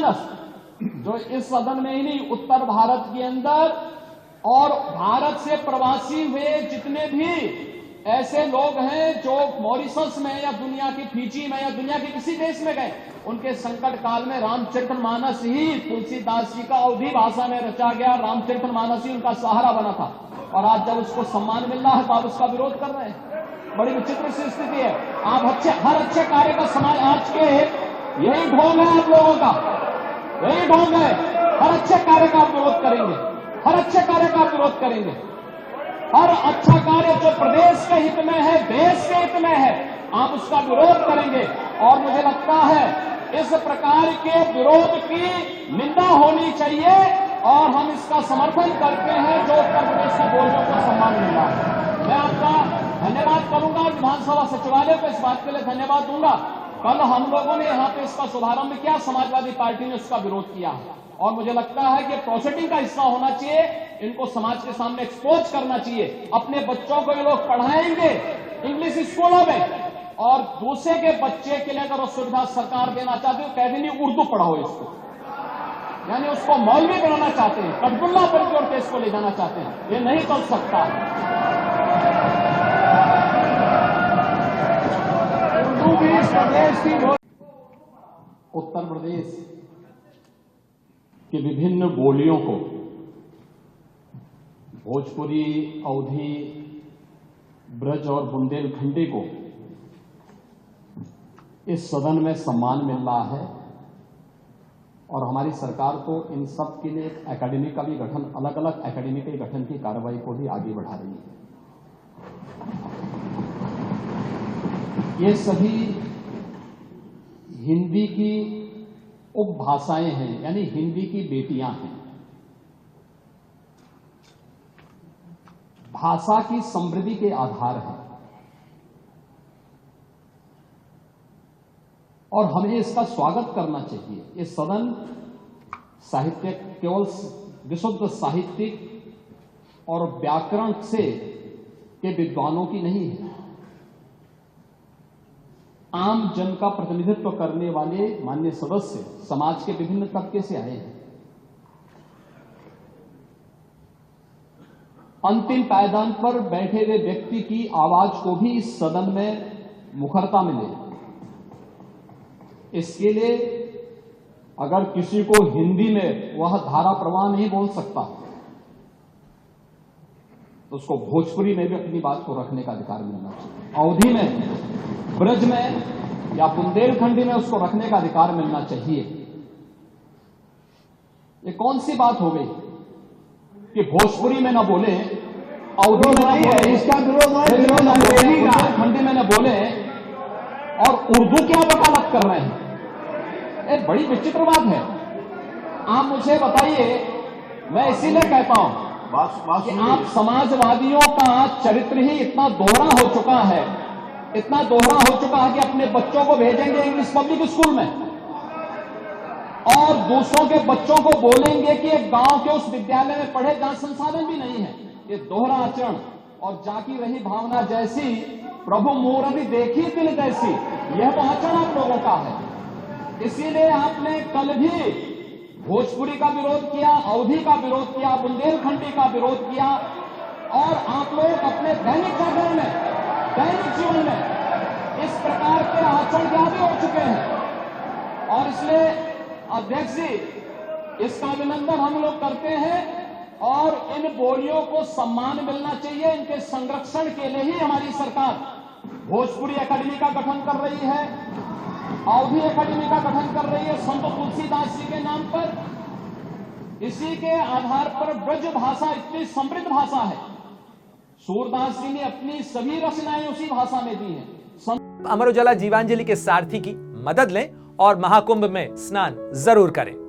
जनमानस जो इस सदन में ही नहीं, उत्तर भारत के अंदर और भारत से प्रवासी हुए जितने भी ऐसे लोग हैं जो मॉरिशस में या दुनिया की फिजी में या दुनिया के किसी देश में गए, उनके संकट काल में रामचरितमानस ही तुलसीदास जी का अवधी भाषा में रचा गया रामचरितमानस ही उनका सहारा बना था। और आज जब उसको सम्मान मिल रहा है तो आप उसका विरोध कर रहे हैं। बड़ी विचित्र सी स्थिति है। आप हर अच्छे कार्य का समाज आज के यही ढोंग है आप लोगों का, यही ढोंग है। हर अच्छे कार्य का आप विरोध करेंगे, हर अच्छे कार्य का आप विरोध करेंगे। हर अच्छा कार्य जो प्रदेश के हित में है, देश के हित में है, आप उसका विरोध करेंगे। और मुझे लगता है इस प्रकार के विरोध की निंदा होनी चाहिए और हम इसका समर्थन करते हैं जो उत्तर प्रदेश की बोलियों को सम्मान मिल रहा है। मैं आपका धन्यवाद करूंगा, विधानसभा सचिवालय को इस बात के लिए धन्यवाद दूंगा। कल हम लोगों ने यहां पे इसका शुभारंभ किया, समाजवादी पार्टी ने उसका विरोध किया और मुझे लगता है कि प्रोसेडिंग का हिस्सा होना चाहिए, इनको समाज के सामने एक्सपोज करना चाहिए। अपने बच्चों को ये लोग पढ़ाएंगे इंग्लिश स्कूलों में और दूसरे के बच्चे के लिए अगर सुविधा सरकार देना चाहती है कह देनी उर्दू पढ़ाओ इसको, यानी उसको मौलवी बनाना चाहते हैं, कटबुल्ला पर की ओर केस को ले जाना चाहते हैं। ये नहीं चल सकता। उत्तर प्रदेश की विभिन्न बोलियों को, भोजपुरी, अवधी, ब्रज और बुंदेलखंडी को इस सदन में सम्मान मिल रहा है और हमारी सरकार को इन सब के लिए एक एकेडमी का भी गठन, अलग अलग एकेडमी के गठन की कार्रवाई को भी आगे बढ़ा रही है। ये सभी हिंदी की उपभाषाएं हैं, यानी हिंदी की बेटियां हैं। भाषा की समृद्धि के आधार है और हमें इसका स्वागत करना चाहिए। ये सदन साहित्य केवल विशुद्ध साहित्यिक और व्याकरण से के विद्वानों की नहीं है, आम जन का प्रतिनिधित्व करने वाले माननीय सदस्य समाज के विभिन्न तबके से आए हैं। अंतिम पायदान पर बैठे हुए व्यक्ति की आवाज को भी इस सदन में मुखरता मिले, इसके लिए अगर किसी को हिंदी में वह धारा प्रवाह नहीं बोल सकता तो उसको भोजपुरी में भी अपनी बात को रखने का अधिकार मिलना चाहिए, अवधी में, ब्रज में या बुंदेलखंडी में उसको रखने का अधिकार मिलना चाहिए। ये कौन सी बात हो गई कि भोजपुरी में न बोले, अवधी में न बोले, इसका बुंदेलखंडी में न बोले और उर्दू क्या वकालत कर रहे हैं? एक बड़ी विचित्र बात है। आप मुझे बताइए, मैं इसीलिए कहता हूं कि आप समाजवादियों का चरित्र ही इतना दोहरा हो चुका है, इतना दोहरा हो चुका है कि अपने बच्चों को भेजेंगे इंग्लिश पब्लिक स्कूल में और दूसरों के बच्चों को बोलेंगे कि एक गांव के उस विद्यालय में पढ़े जहां संसाधन भी नहीं है। ये दोहरा आचरण और जाकी रही भावना जैसी प्रभु मूर्ति देखी दिल जैसी, यह तो आचरण आप लोगों का है। इसीलिए आपने कल भी भोजपुरी का विरोध किया, अवधी का विरोध किया, बुंदेलखंडी का विरोध किया और आप लोग अपने दैनिक जागरण में, दैनिक जीवन में इस प्रकार के आचरण के आदी हो चुके हैं। और इसलिए अध्यक्ष जी, इसका अभिनंदन हम लोग करते हैं और इन बोलियों को सम्मान मिलना चाहिए। इनके संरक्षण के लिए ही हमारी सरकार भोजपुरी एकेडमी का गठन कर रही है, अवधी एकेडमी का गठन कर रही है संत तुलसीदास जी के नाम पर। इसी के आधार पर ब्रज भाषा इतनी समृद्ध भाषा है, सूरदास जी ने अपनी सभी रचनाएं उसी भाषा में दी हैं। अमर उजाला जीवांजलि के सारथी की मदद लें और महाकुंभ में स्नान जरूर करें।